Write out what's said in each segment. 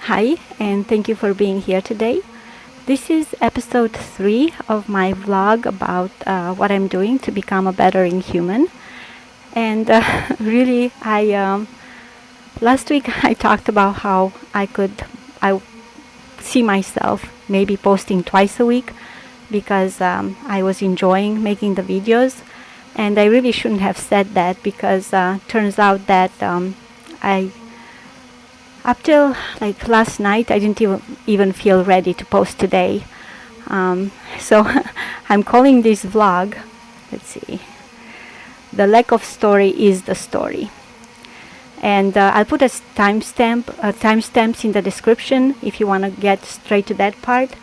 Hi, and thank you for being here today. This is episode 3 of my vlog about what I'm doing to become a better human. And really, last week I talked about how I see myself maybe posting twice a week because I was enjoying making the videos. And I really shouldn't have said that because turns out that I up till like last night, I didn't even feel ready to post today. So I'm calling this vlog, let's see, the lack of story is the story. And I'll put a timestamps in the description if you want to get straight to that part.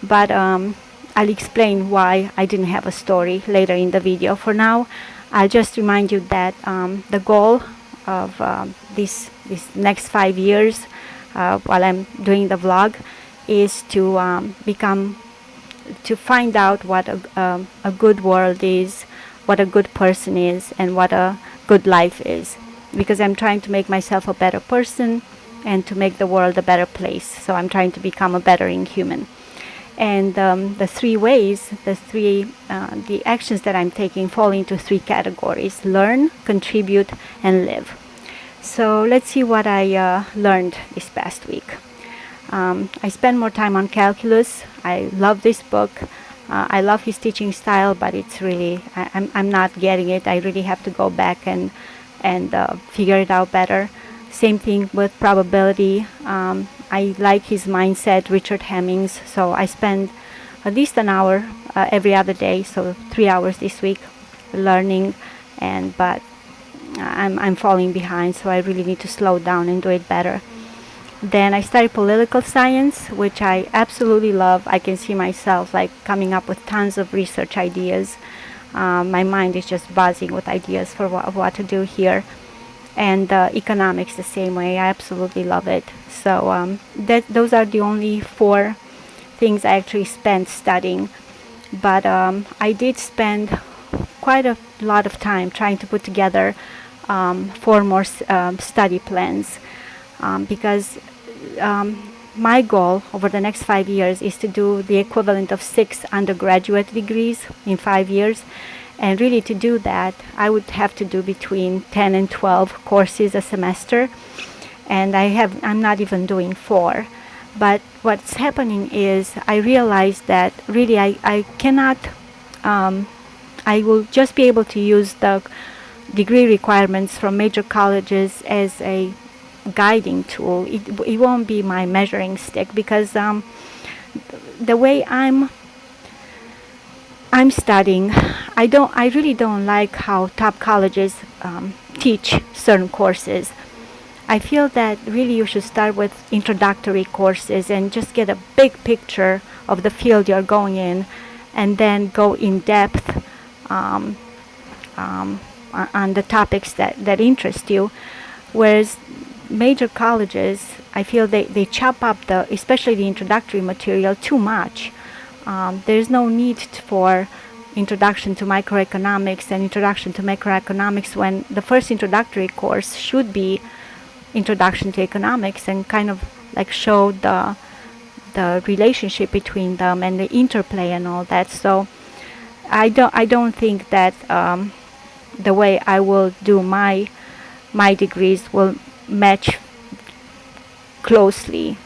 But I'll explain why I didn't have a story later in the video. For now, I'll just remind you that the goal of this next 5 years while I'm doing the vlog is to find out what a good world is, what a good person is, and what a good life is, because I'm trying to make myself a better person and to make the world a better place. So I'm trying to become a better human. And the actions that I'm taking fall into 3 categories: learn, contribute, and live. So let's see what I learned this past week. I spent more time on calculus. I love this book. I love his teaching style, but it's really, I'm not getting it. I really have to go back and figure it out better. Same thing with probability. I like his mindset, Richard Hemmings. So I spend at least an hour every other day, so 3 hours this week learning, but I'm falling behind, so I really need to slow down and do it better. Then I studied political science, which I absolutely love. I can see myself like coming up with tons of research ideas. My mind is just buzzing with ideas for what to do here. And economics the same way. I absolutely love it. So those are the only 4 things I actually spent studying. But I did spend quite a lot of time trying to put together 4 more study plans, because my goal over the next 5 years is to do the equivalent of 6 undergraduate degrees in 5 years. And really, to do that, I would have to do between 10 and 12 courses a semester. And I'm not even doing 4. But what's happening is I realized that really I cannot, I will just be able to use the degree requirements from major colleges as a guiding tool. It won't be my measuring stick, because the way I'm studying, I really don't like how top colleges teach certain courses. I feel that really you should start with introductory courses and just get a big picture of the field you're going in, and then go in depth on the topics that interest you. Whereas major colleges, I feel they chop up especially the introductory material too much. There's no need for introduction to microeconomics and introduction to macroeconomics when the first introductory course should be introduction to economics, and kind of like show the relationship between them and the interplay and all that. So I don't think that the way I will do my degrees will match closely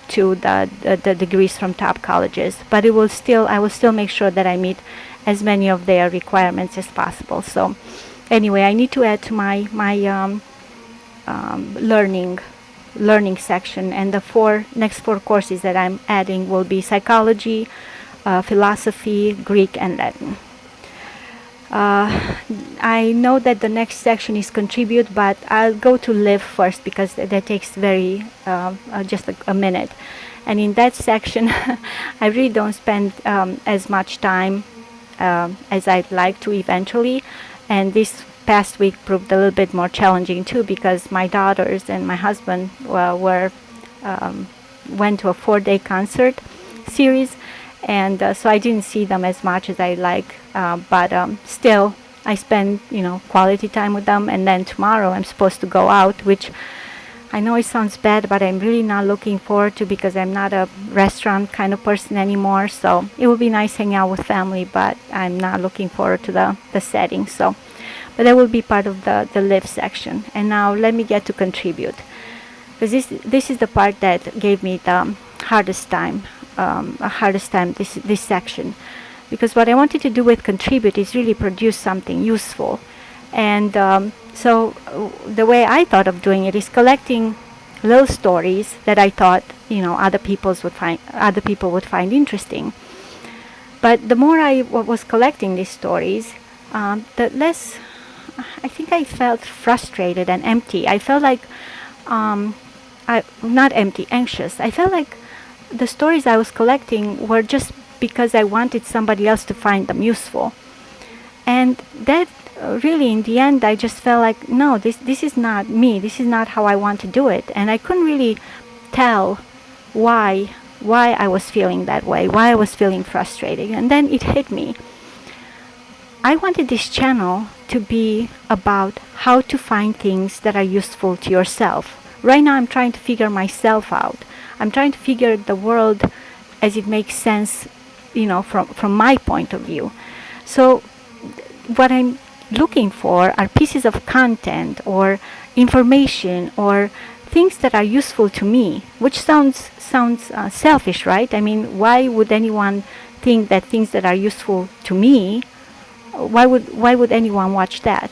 to the degrees from top colleges, but I will still make sure that I meet as many of their requirements as possible. So anyway, I need to add to my learning section, and the next 4 courses that I'm adding will be psychology, philosophy, Greek, and Latin. I know that the next section is contribute, but I'll go to live first because that takes just a minute. And in that section, I really don't spend as much time as I'd like to eventually. And this past week proved a little bit more challenging too, because my daughters and my husband went to a 4-day concert series. And so I didn't see them as much as I like, but still I spend quality time with them. And then tomorrow I'm supposed to go out, which I know it sounds bad, but I'm really not looking forward to, because I'm not a restaurant kind of person anymore. So it would be nice hanging out with family, but I'm not looking forward to the setting. So, but that will be part of the live section. And now let me get to contribute, because this is the part that gave me the hardest time. This section, because what I wanted to do with contribute is really produce something useful. And so the way I thought of doing it is collecting little stories that I thought, other people would find interesting. But the more I was collecting these stories, the less I think I felt frustrated and empty. I felt like not empty, anxious. I felt like the stories I was collecting were just because I wanted somebody else to find them useful. And that really, in the end, I just felt like, no, this is not me. This is not how I want to do it. And I couldn't really tell why I was feeling that way, why I was feeling frustrated. And then it hit me. I wanted this channel to be about how to find things that are useful to yourself. Right now, I'm trying to figure myself out. I'm trying to figure the world as it makes sense, from my point of view. So what I'm looking for are pieces of content or information or things that are useful to me, which sounds selfish, right? I mean, why would anyone think that things that are useful to me, why would anyone watch that?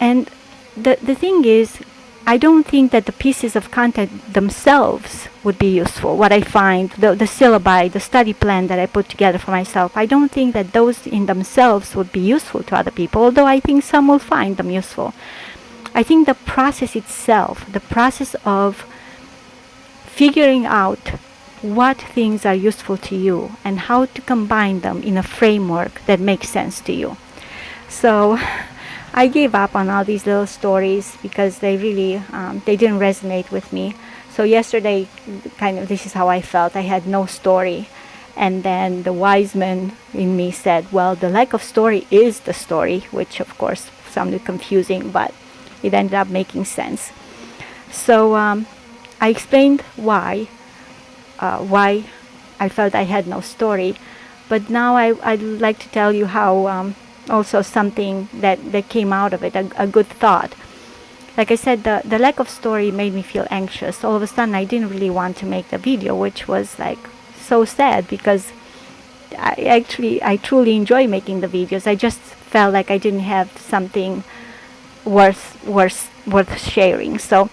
And the thing is, I don't think that the pieces of content themselves would be useful. What I find, the syllabi, the study plan that I put together for myself, I don't think that those in themselves would be useful to other people, although I think some will find them useful. I think the process itself, the process of figuring out what things are useful to you and how to combine them in a framework that makes sense to you. So I gave up on all these little stories because they really they didn't resonate with me. So yesterday, kind of, this is how I felt. I had no story. And then the wise man in me said, well, the lack of story is the story, which of course sounded confusing, but it ended up making sense. So I explained why I felt I had no story. But now I'd like to tell you how also something that came out of it, a good thought. Like I said, the lack of story made me feel anxious. All of a sudden, I didn't really want to make the video, which was like so sad, because I truly enjoy making the videos. I just felt like I didn't have something worth sharing. So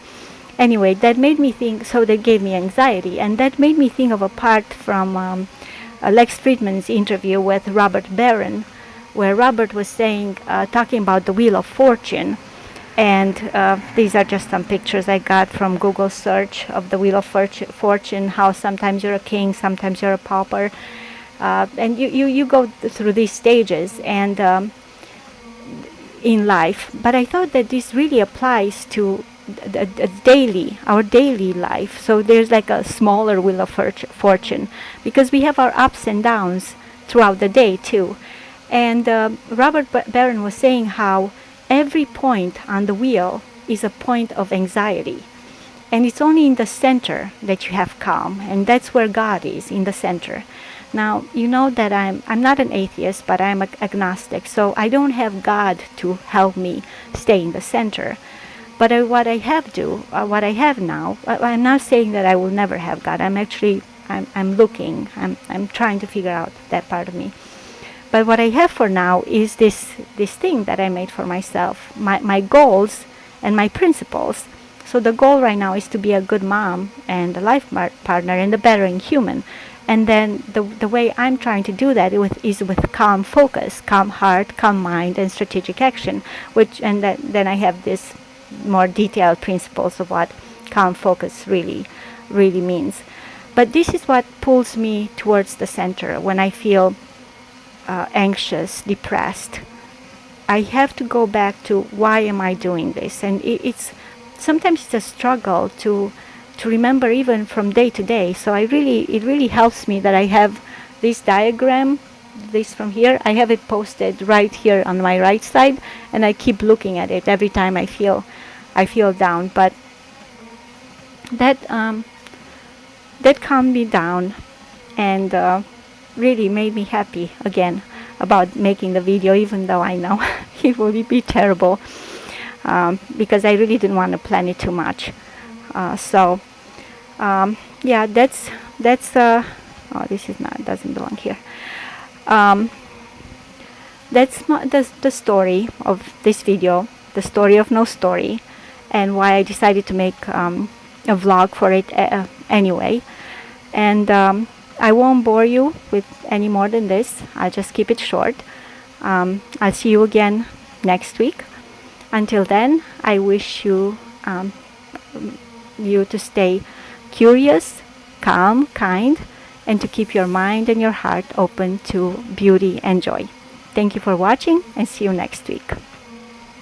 anyway, that made me think. So that gave me anxiety, and that made me think of a part from Lex Friedman's interview with Robert Barron, where Robert was saying, talking about the Wheel of Fortune. And these are just some pictures I got from Google search of the Wheel of Fortune, how sometimes you're a king, sometimes you're a pauper. And you go through these stages and in life. But I thought that this really applies to our daily life. So there's like a smaller Wheel of Fortune, because we have our ups and downs throughout the day too. And Robert Barron was saying how every point on the wheel is a point of anxiety. And it's only in the center that you have calm. And that's where God is, in the center. Now, you know that I'm not an atheist, but I'm agnostic. So I don't have God to help me stay in the center. But what I have now, I'm not saying that I will never have God. I'm looking, I'm trying to figure out that part of me. But what I have for now is this thing that I made for myself, my goals and my principles. So the goal right now is to be a good mom and a life partner and a bettering human. And then the way I'm trying to do that is with calm focus, calm heart, calm mind, and strategic action. Then I have this more detailed principles of what calm focus really means. But this is what pulls me towards the center when I feel anxious, depressed. I have to go back to why am I doing this, and sometimes it's a struggle to remember even from day to day. So it really helps me that I have this diagram, this from here. I have it posted right here on my right side, and I keep looking at it every time I feel down. But that that calmed me down and really made me happy again about making the video, even though I know it will be terrible, because I really didn't want to plan it too much. Yeah, that's oh, this is not, doesn't belong here. um, that's the story of this video, the story of no story, and why I decided to make a vlog for it anyway. And I won't bore you with any more than this. I'll just keep it short. I'll see you again next week. Until then, I wish you to stay curious, calm, kind, and to keep your mind and your heart open to beauty and joy. Thank you for watching, and see you next week.